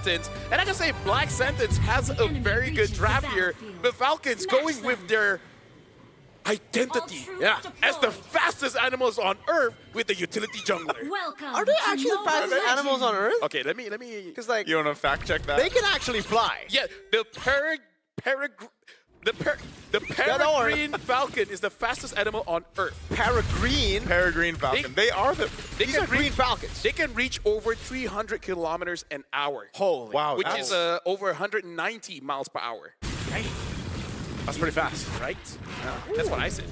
Sentence. And I can say Black Sentence has a very good draft here, but Falcons going with their identity as the fastest animals on Earth with the utility jungler. Are they actually the fastest animals on Earth? Okay, let me, Because like You want to fact check that? they can actually fly. yeah, the peregrine falcon is the fastest animal on Earth. Peregrine Falcon. They are the. These are green falcons. They can reach over 300 kilometers an hour. Holy. Wow. Which is over 190 miles per hour. That's pretty fast. Right? That's what I said.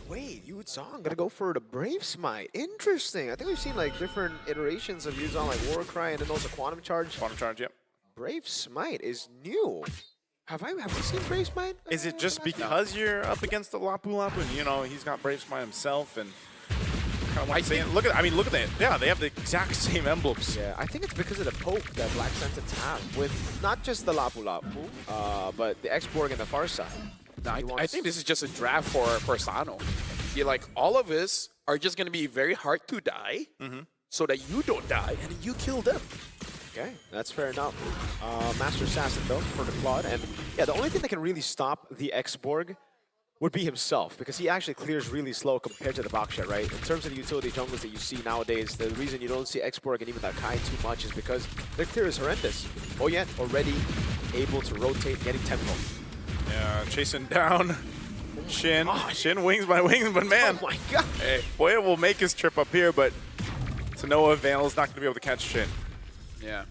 Wait, Yuzong gonna go for the Brave Smite. Interesting. I think we've seen like different iterations of Yuzong, like Warcry and then also Quantum Charge. Quantum Charge, yep. Brave Smite is new. Have we seen Brave Smite? Is it just because you're up against the Lapu Lapu and, you know, he's got Brave Smite himself and kind of like saying, look at that. Yeah, they have the exact same emblems. Yeah, I think it's because of the poke that Black Sentence have with not just the Lapu Lapu, but the X-Borg and the far side. I think this is just a draft for Sano. You're like, all of us are just going to be very hard to die so that you don't die and you kill them. Okay, that's fair enough. Master Assassin though for the Claude, and yeah, the only thing that can really stop the X-Borg would be himself, because he actually clears really slow compared to the Baksha, right? In terms of the utility jungles that you see nowadays, the reason you don't see X-Borg and even that Kai too much is because their clear is horrendous. Boyet already able to rotate, getting tempo. Yeah, chasing down Shin. Shin wings by wings, but man. Oh my god. Hey, Boya will make his trip up here, but to no avail. Is not going to be able to catch Shin. Yeah.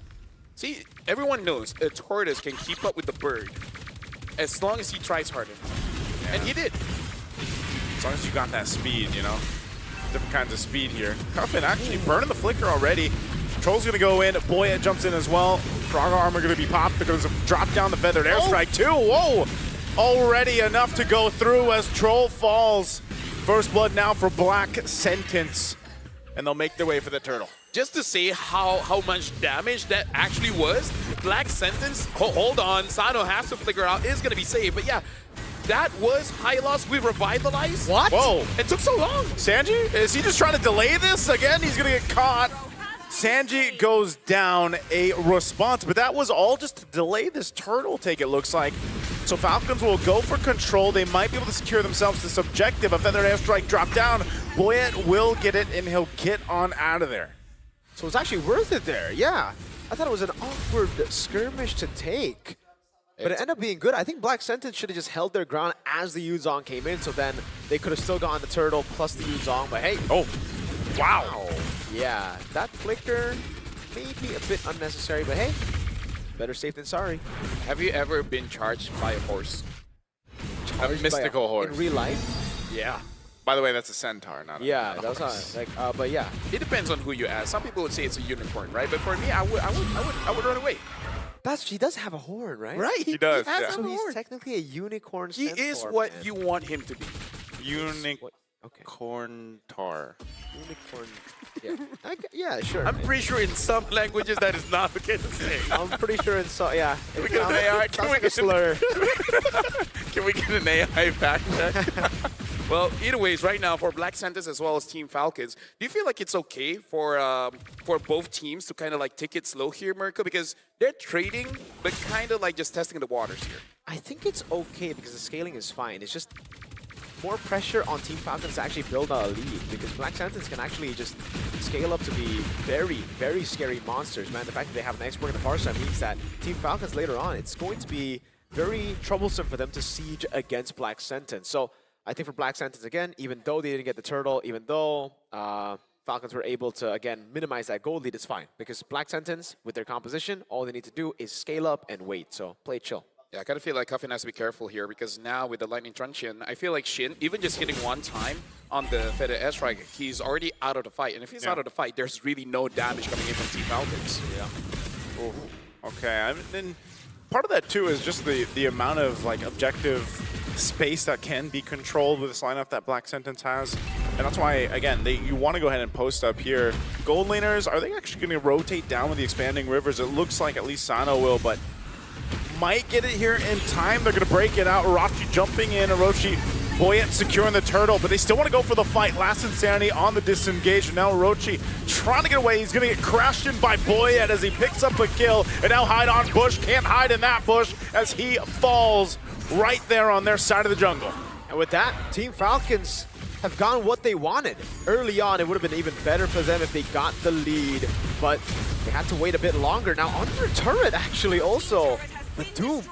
See, everyone knows a tortoise can keep up with the bird as long as he tries hard enough. Yeah. And he did. As long as you got that speed, you know. Different kinds of speed here. Cuffin actually burning the flicker already. Troll's going to go in. Boya jumps in as well. Frog armor going to be popped because of drop down the feathered airstrike too. Whoa! Already enough to go through as Troll falls. First blood now for Black Sentence. And they'll make their way for the turtle. Just to say how much damage that actually was, Black Sentence, hold on, Sano has to figure out, is going to be safe. But yeah, that was high loss. We revitalized. What? Whoa. It took so long. Sanji, is he just trying to delay this? Again, he's going to get caught. Sanji goes down a response, but that was all just to delay this turtle take, it looks like. So Falcons will go for control. They might be able to secure themselves this objective. A feathered airstrike drop down. Boyet will get it, and he'll get on out of there. So it's actually worth it there, yeah. I thought it was an awkward skirmish to take. But it ended up being good. I think Black Sentence should have just held their ground as the Yuzong came in, so then they could have still gotten the turtle plus the Yuzong, but hey. Oh, wow. Yeah, that flicker may be a bit unnecessary, but hey, better safe than sorry. Have you ever been charged by a horse? A mystical horse. In real life? Yeah. By the way, that's a centaur, not Yeah, a that's horse. not, like, but yeah. It depends on who you ask. Some people would say it's a unicorn, right? But for me, I would run away. He does have a horn, right? Right? He does, He has yeah. a So he's horn. technically a unicorn He centaur, is what man. you want him to be. Unicorn Okay. tar. Unicorn. Yeah. Yeah, sure. I'm pretty sure in some languages that is not okay to say. I'm pretty sure it's so. Yeah. Can we get an AI? Sounds like a slur. Can we get an AI fact check? Well, either ways, right now for Black Sentence as well as Team Falcons, do you feel like it's okay for both teams to kind of like take it slow here, Mirko? Because they're trading, but kind of like just testing the waters here. I think it's okay because the scaling is fine. It's just more pressure on Team Falcons to actually build a lead, because Black Sentence can actually just scale up to be very, very scary monsters, man. The fact that they have an export in the far side means that Team Falcons later on, it's going to be very troublesome for them to siege against Black Sentence. So I think for Black Sentence, again, even though they didn't get the turtle, even though Falcons were able to, again, minimize that gold lead, it's fine. Because Black Sentence, with their composition, all they need to do is scale up and wait. So play chill. Yeah, I kind of feel like Cuffin has to be careful here, because now with the Lightning Truncheon, I feel like Shin, even just hitting one time on the feathered airstrike, he's already out of the fight. And if he's out of the fight, there's really no damage coming in from Team Falcons. Yeah. Ooh. Okay, I mean, then part of that too is just the amount of like objective space that can be controlled with this lineup that Black Sentence has. And that's why, again, you want to go ahead and post up here. Gold laners, are they actually going to rotate down with the expanding rivers? It looks like at least Sano will, but might get it here in time. They're going to break it out. Orochi jumping in. Orochi Boyet securing the turtle, but they still want to go for the fight. Last Insanity on the disengage, and now Orochi trying to get away. He's going to get crashed in by Boyet as he picks up a kill, and now hide on Bush. Can't hide in that bush as he falls right there on their side of the jungle. And with that, Team Falcons have gotten what they wanted. Early on, it would have been even better for them if they got the lead, but they had to wait a bit longer. Now, on their turret, actually, also, but Doom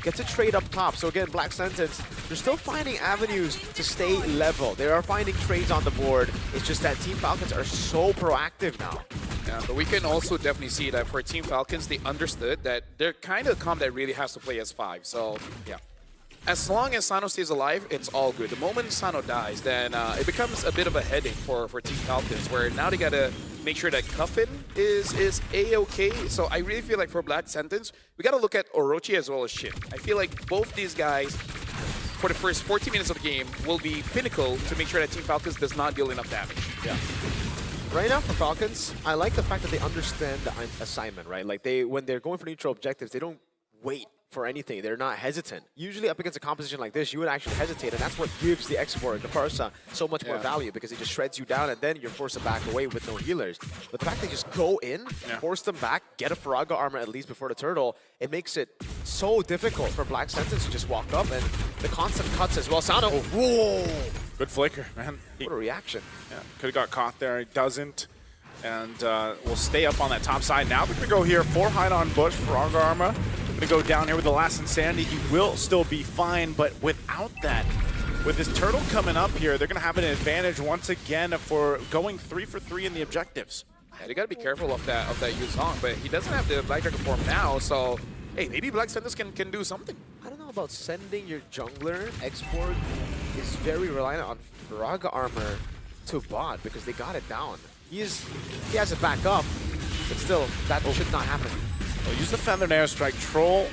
gets a trade up top. So again, Black Sentence, they're still finding avenues to stay level. They are finding trades on the board. It's just that Team Falcons are so proactive now. Yeah, but we can also definitely see that for Team Falcons, they understood that they're kind of a comp that really has to play as 5. So, yeah. As long as Sano stays alive, it's all good. The moment Sano dies, then it becomes a bit of a headache for Team Falcons, where now they got to make sure that Cuffin is A-okay. So I really feel like for Black Sentence, we got to look at Orochi as well as Shin. I feel like both these guys, for the first 14 minutes of the game, will be pinnacle to make sure that Team Falcons does not deal enough damage. Yeah. Right now for Falcons, I like the fact that they understand the assignment, right? Like when they're going for neutral objectives, they don't wait for anything. They're not hesitant. Usually up against a composition like this, you would actually hesitate, and that's what gives the Export, the Parsa, so much more value, because it just shreds you down, and then you're forced to back away with no healers. But the fact they just go in, force them back, get a Faraga armor at least before the turtle, it makes it so difficult for Black Sentence to just walk up, and the constant cuts as well. Sano, whoa! Good flicker, man. What a reaction. Yeah, could have got caught there. He doesn't. And we'll stay up on that top side. Now they're going to go here. 4 hide on Bush, Faraga armor. Going to go down here with the last Insanity. He will still be fine, but without that, with this turtle coming up here, they're going to have an advantage once again for going 3 for 3 in the objectives. Yeah, they got to be careful of that Yuzong, but he doesn't have the Black Dragon form now, so hey, maybe Black Sentence can do something. I don't know about sending your jungler. Export is very reliant on Faraga armor to bot because they got it down. He has it back up, but still, that should not happen. They'll use the Feathered Airstrike. Troll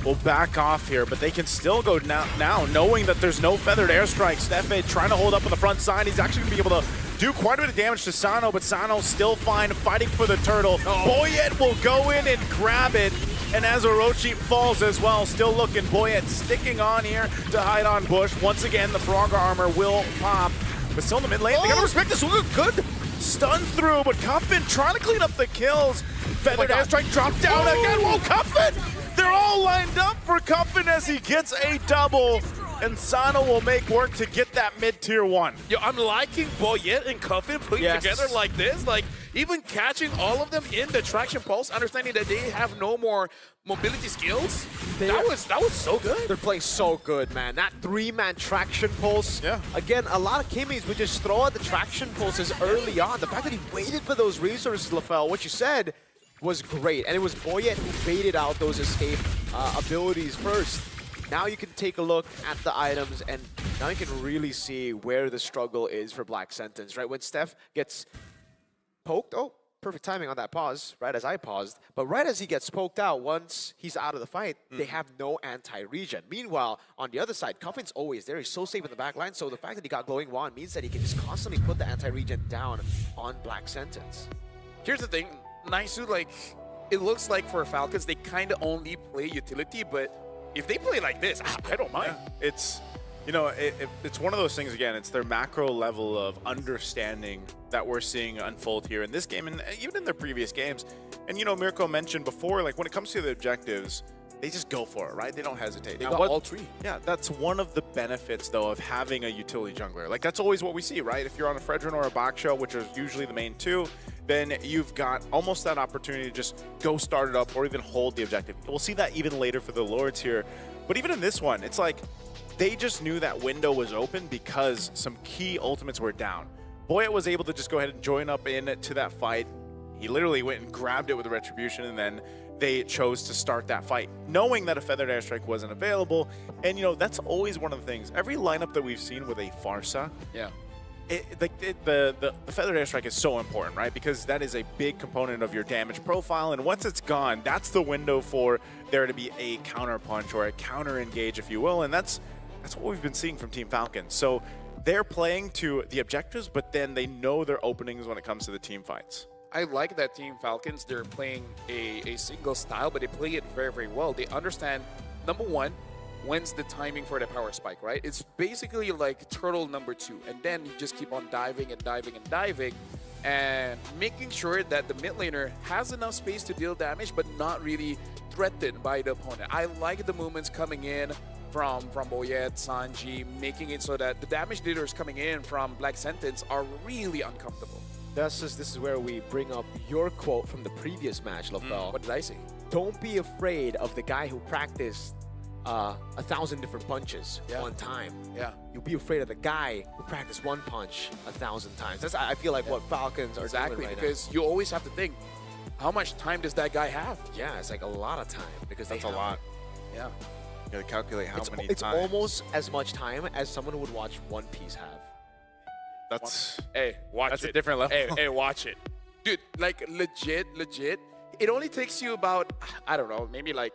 will back off here, but they can still go now knowing that there's no Feathered Airstrike. Stefe trying to hold up on the front side. He's actually going to be able to do quite a bit of damage to Sano, but Sano's still fine, fighting for the turtle. Boyet will go in and grab it, and as Orochi falls as well, still looking. Boyet sticking on here to hide on Bush. Once again, the Faraga armor will pop, but still in the mid lane. They got to respect this. Look good. Stun through, but Cuffin trying to clean up the kills. Feathered Airstrike dropped down again. Whoa, Cuffin! They're all lined up for Cuffin as he gets a double. And Sano will make work to get that mid-tier 1. Yo, I'm liking Boyet and Cuffin putting together like this. Like, even catching all of them in the traction pulse, understanding that they have no more mobility skills. That was so good. They're playing so good, man. That 3-man traction pulse. Yeah. Again, a lot of Kimmies would just throw out the traction pulses early on. The fact that he waited for those resources, LaFell, what you said was great. And it was Boyet who baited out those escape abilities first. Now you can take a look at the items, and now you can really see where the struggle is for Black Sentence, right? When Steph gets poked, oh, perfect timing on that pause, right as I paused, but right as he gets poked out, once he's out of the fight, they have no anti-regen. Meanwhile, on the other side, Cuffin's always there. He's so safe in the back line, so the fact that he got Glowing Wand means that he can just constantly put the anti-regen down on Black Sentence. Here's the thing, Naisu, like, it looks like for Falcons, they kind of only play utility, but if they play like this, I don't mind. Yeah. It's, you know, it's one of those things, again, it's their macro level of understanding that we're seeing unfold here in this game and even in their previous games. And, you know, Mirko mentioned before, like, when it comes to the objectives, they just go for it, right? They don't hesitate. They got all 3. Yeah, that's one of the benefits, though, of having a utility jungler. Like, that's always what we see, right? If you're on a Fredrin or a Baksha, which are usually the main 2, then you've got almost that opportunity to just go start it up or even hold the objective. We'll see that even later for the Lords here. But even in this one, it's like they just knew that window was open because some key ultimates were down. Boyet was able to just go ahead and join up into that fight. He literally went and grabbed it with a Retribution, and then they chose to start that fight, knowing that a Feathered Airstrike wasn't available. And, you know, that's always one of the things. Every lineup that we've seen with a Farsa, the Feathered Airstrike is so important, right? Because that is a big component of your damage profile, and once it's gone, that's the window for there to be a counter punch or a counter engage, if you will, and that's what we've been seeing from Team Falcons. So they're playing to the objectives, but then they know their openings when it comes to the team fights. I like that Team Falcons, they're playing a single style, but they play it very, very well. They understand, number one, when's the timing for the power spike, right? It's basically like turtle number 2, and then you just keep on diving and diving and diving, and making sure that the mid laner has enough space to deal damage, but not really threatened by the opponent. I like the movements coming in from Boyet, Sanji, making it so that the damage dealers coming in from Black Sentence are really uncomfortable. This is where we bring up your quote from the previous match, Lafel. What did I say? Don't be afraid of the guy who practiced 1,000 different punches one time. Yeah. You'll be afraid of the guy who practiced one punch 1,000 times. That's, I feel like, what Falcons are doing right because you always have to think, how much time does that guy have? now. Yeah, it's like a lot of time because That's they a have- lot. Yeah. You gotta calculate how many It's times. almost as much time as someone who would watch One Piece have. That's Hey, watch That's it. a different level. Hey, watch it. Dude, like legit. It only takes you about, I don't know, maybe like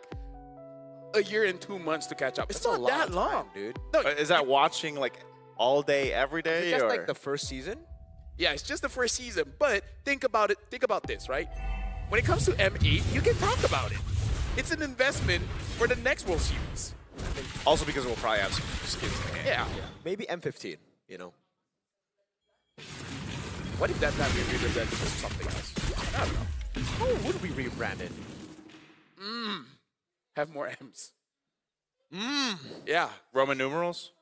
a year and 2 months to catch up. It's That's a not lot that of long, time, dude. No, Is that watching like all day, every day, That's or like the first season. yeah, it's just the first season. But think about it. Think about this, right? When it comes to M8, you can talk about it. It's an investment for the next World Series. also because we'll probably have some skins in the game? Yeah. Maybe M15, you know. What if that time we rebranded to something else? I don't know. How would we rebrand it? Have more M's. Yeah. Roman numerals.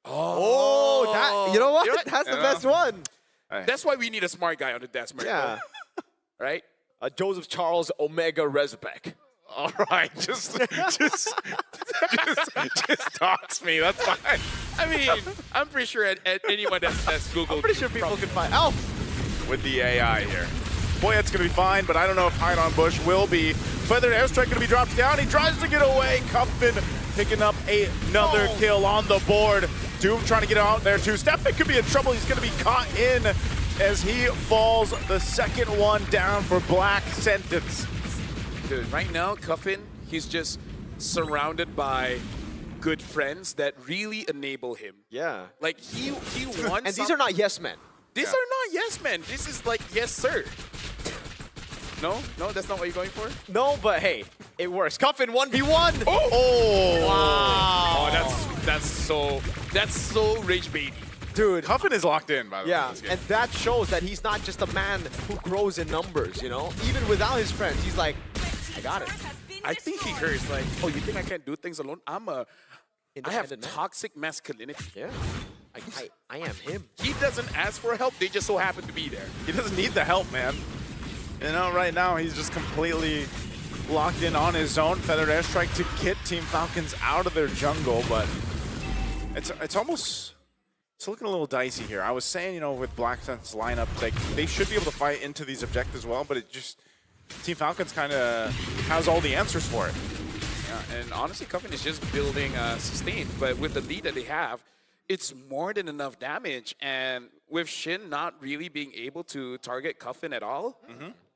Oh, that, you know what? You know what? That's the Yeah. best one. That's why we need a smart guy on the desk, Mirko. Yeah. Right? Joseph Charles Omega Rezbek. All right, just dox me. That's fine. I mean, I'm pretty sure at anyone that's Googled. I'm pretty sure people can find. Oh, With the AI here, Boyet's gonna be fine, but I don't know if Hide on Bush will be. Feathered airstrike gonna be dropped down. He tries to get away. Cuffin picking up another kill on the board. Doom trying to get out there too. Stefan could be in trouble. He's gonna be caught in as he falls. The second one down for Black Sentence. Dude, right now, Cuffin, he's just surrounded by good friends that really enable him. yeah. Like, he wants And these are not yes men. These are not yes men. This is like, yes, sir. No? No, that's not what you're going for? No, but hey, it works. Cuffin 1v1. Oh! Wow. Oh, that's so rage baity. Dude. Cuffin is locked in, by the way. Yeah, in this game. and that shows that he's not just a man who grows in numbers, you know? Even without his friends, he's like, I got it. I think he hears like, oh, you think I can't do things alone? I have Independent man. toxic masculinity. Yeah. I am him. He doesn't ask for help. They just so happen to be there. He doesn't need the help, man. You know, right now he's just completely locked in on his own. Feathered airstrike to get Team Falcons out of their jungle, but it's almost it's looking a little dicey here. I was saying, you know, with Black Sentence lineup, like they should be able to fight into these objectives well, but it just Team Falcons kind of has all the answers for it. Yeah, and honestly, Cuffin is just building sustain, but with the lead that they have, it's more than enough damage. And with Shin not really being able to target Cuffin at all,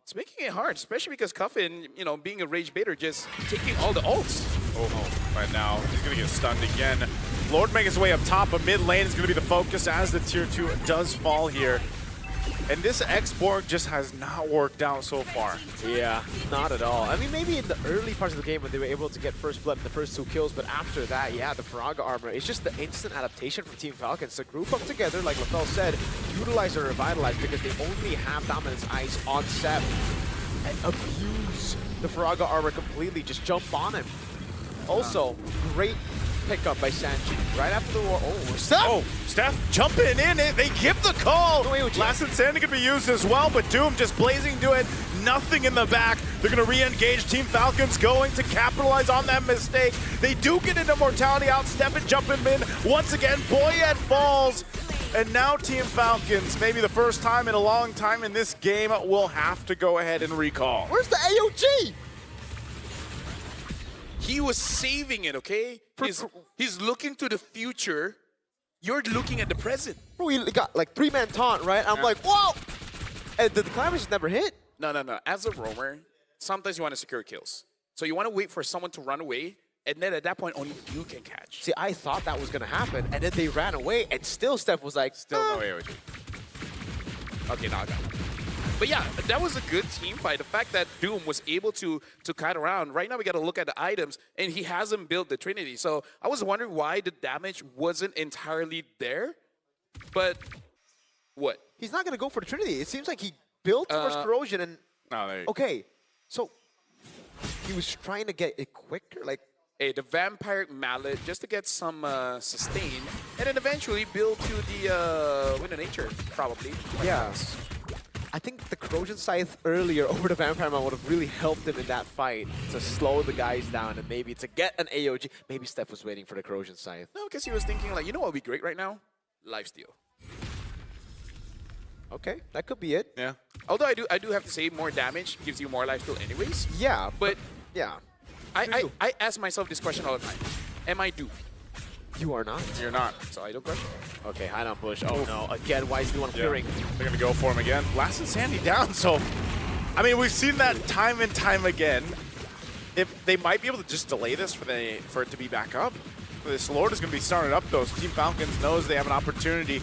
it's making it hard, especially because Cuffin, you know, being a rage baiter, just taking all the ults. Oh, right now he's gonna get stunned again. Lord making his way up top, but mid lane is gonna be the focus as the tier 2 does fall here. And this X-Borg just has not worked out so far. Yeah, not at all. I mean, maybe in the early parts of the game when they were able to get first blood in the first 2 kills, but after that, yeah, the Faraga armor, it's just the instant adaptation from Team Falcons to group up together, like LaFell said, utilize or revitalize because they only have Dominance Ice on Sep and abuse the Faraga armor completely, just jump on him. Also, great pickup by Sanji. Right after the war. Oh, Sep! Oh, Steph jumping in it. They give the call. Last Insanity could be used as well, but Doom just blazing to it. Nothing in the back. They're going to re-engage. Team Falcons going to capitalize on that mistake. They do get into Mortality out. Stefan jumping in. Once again, Boyet falls. And now Team Falcons, maybe the first time in a long time in this game, will have to go ahead and recall. Where's the AOG? He was saving it, okay? He's looking to the future. You're looking at the present. Bro, he got like 3-man taunt, right? I'm like, whoa! And the climbers just never hit. No. As a roamer, sometimes you want to secure kills. So you want to wait for someone to run away, and then at that point, only you can catch. See, I thought that was going to happen, and then they ran away, and still Steph was like, Still no AOG. Okay, now I got it. But yeah, that was a good team fight. The fact that Doom was able to kite around. Right now, we got to look at the items, and he hasn't built the Trinity. So I was wondering why the damage wasn't entirely there. But what? He's not going to go for the Trinity. It seems like he built towards Corrosion and... No, there you Okay, so he was trying to get it quicker? Like, Hey, the Vampire Mallet just to get some sustain, and then eventually build to the Wind of Nature, probably. yeah. I think the Corrosion Scythe earlier over the Vampire Man would have really helped him in that fight to slow the guys down and maybe to get an AOG. Maybe Steph was waiting for the Corrosion Scythe. No, because he was thinking, like, you know what would be great right now? Lifesteal. Okay, that could be it. Yeah. Although I do have to say, more damage gives you more lifesteal anyways. Yeah, But yeah. I ask myself this question all the time. Am I due? You are not. You're not. So I don't question. Okay, hide on Bush. Oh no, again, why is the one clearing? They're going to go for him again. Blasting Sandy down, so... I mean, we've seen that time and time again. If they might be able to just delay this for it to be back up. This Lord is going to be starting up, though. Team Falcons knows they have an opportunity.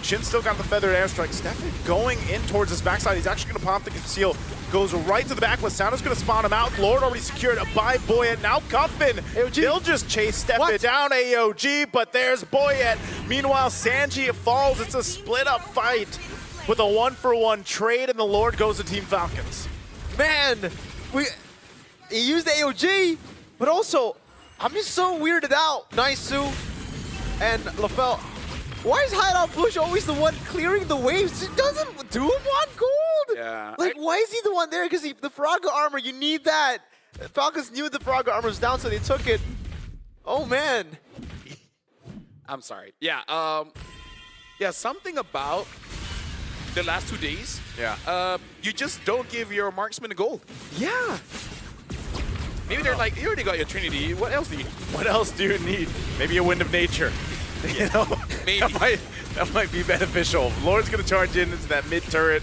Shin still got the feathered airstrike. Stefan going in towards his backside. He's actually going to pop the conceal. Goes right to the backless. Sound is going to spawn him out. Lord already secured by Boyet. Now Cuffin. They'll just chase Stefan down AOG, but there's Boyet. Meanwhile, Sanji falls. It's a split-up fight with a 1-for-1 trade, and the Lord goes to Team Falcons. Man, he used the AOG, but also, I'm just so weirded out. Nice, Sue and LaFell. Why is Hideout Bush always the one clearing the waves? He doesn't do him want gold. Yeah. Like, why is he the one there? Because the Frogger armor, you need that. Falcons knew the Frogger armor was down, so they took it. Oh, man. I'm sorry. Yeah. Yeah. Something about the last 2 days. Yeah. You just don't give your marksman a goal. Yeah. Maybe they're like, you already got your Trinity. What else do you need? What else do you need? Maybe a Wind of Nature. You know, Maybe. that might be beneficial. Lord's going to charge in into that mid turret.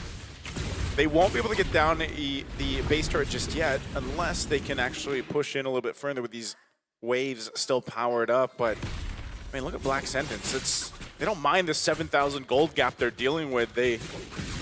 They won't be able to get down the base turret just yet unless they can actually push in a little bit further with these waves still powered up. But, I mean, look at Black Sentence. They don't mind the 7,000 gold gap they're dealing with. They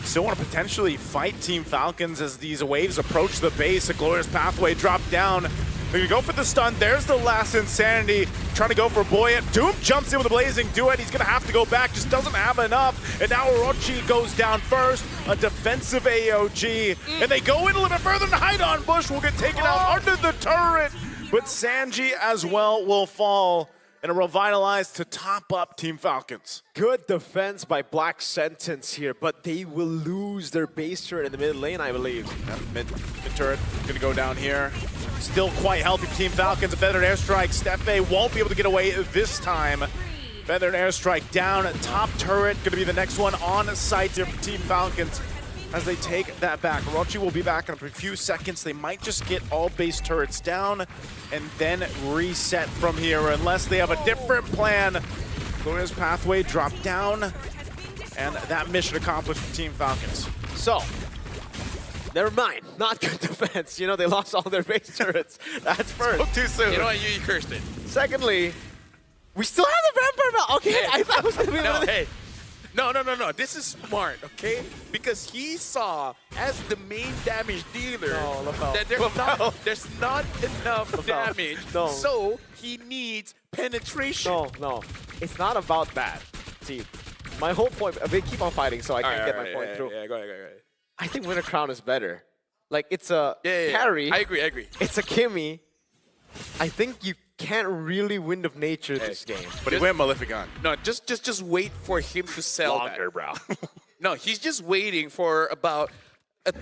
still want to potentially fight Team Falcons as these waves approach the base. A Glorious Pathway dropped down. They're going to go for the stun. There's the last Insanity. Trying to go for Boyet. Doom jumps in with a Blazing Duet. He's going to have to go back. Just doesn't have enough. And now Orochi goes down first. A defensive AOG. And they go in a little bit further and hide on Bush. Will get taken out under the turret. But Sanji as well will fall. And a Revitalize to top up Team Falcons. Good defense by Black Sentence here, but they will lose their base turret in the mid lane, I believe. Mid turret going to go down here. Still quite healthy for Team Falcons. A Feathered Airstrike. Stefe won't be able to get away this time. Feathered Airstrike down. Top turret going to be the next one on site here for Team Falcons as they take that back. Orochi will be back in a few seconds. They might just get all base turrets down and then reset from here unless they have a different plan. Glorious Pathway dropped down and that mission accomplished for Team Falcons. So, never mind. Not good defense. You know, they lost all their base turrets. That's first. Spoke too soon. You know what? You cursed it. Secondly, we still have the Vampire Mount. Okay, Hey. I thought it was going to be No, one of the- hey. No. This is smart, okay? Because he saw as the main damage dealer No, LaFell. that there's not enough damage. No. So he needs penetration. No. It's not about that, team. My whole point, they keep on fighting, so I can't get my point through. Yeah, go ahead. I think Winter Crown is better. Like, it's a Yeah. carry. I agree. It's a Kimmy. I think you can't really Wind of Nature this game. But he went Maleficant. No, just wait for him to sell that. bro. No, he's just waiting for about a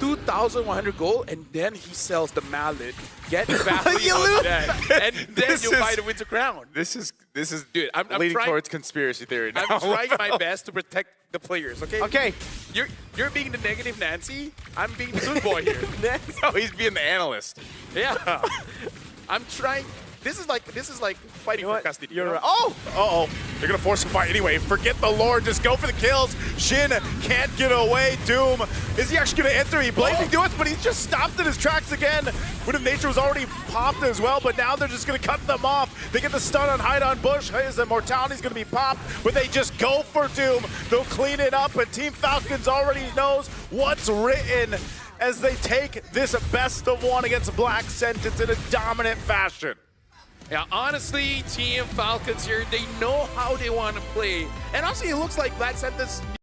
2,100 gold, and then he sells the mallet, get value You on lose. that, and then This you is- buy the Winter Crown. This is Dude, I'm leading trying- towards conspiracy theory now. I'm trying my best to protect the players, okay? Okay. You're being the negative Nancy. I'm being the good boy here. No, he's being the analyst. Yeah. I'm trying. This is like fighting for custody. You're you know? right. Oh! Uh-oh. They're going to force a fight anyway. Forget the Lord. Just go for the kills. Shin can't get away. Doom, is he actually going to enter? He blazing do it, but he's just stopped in his tracks again. Wind of Nature was already popped as well, but now they're just going to cut them off. They get the stun on Hide on Bush. His immortality's going to be popped, but they just go for Doom. They'll clean it up, and Team Falcons already knows what's written as they take this best of one against Black Sentence in a dominant fashion. Yeah, honestly, Team Falcons here, they know how they want to play. And honestly, it looks like Black Sentence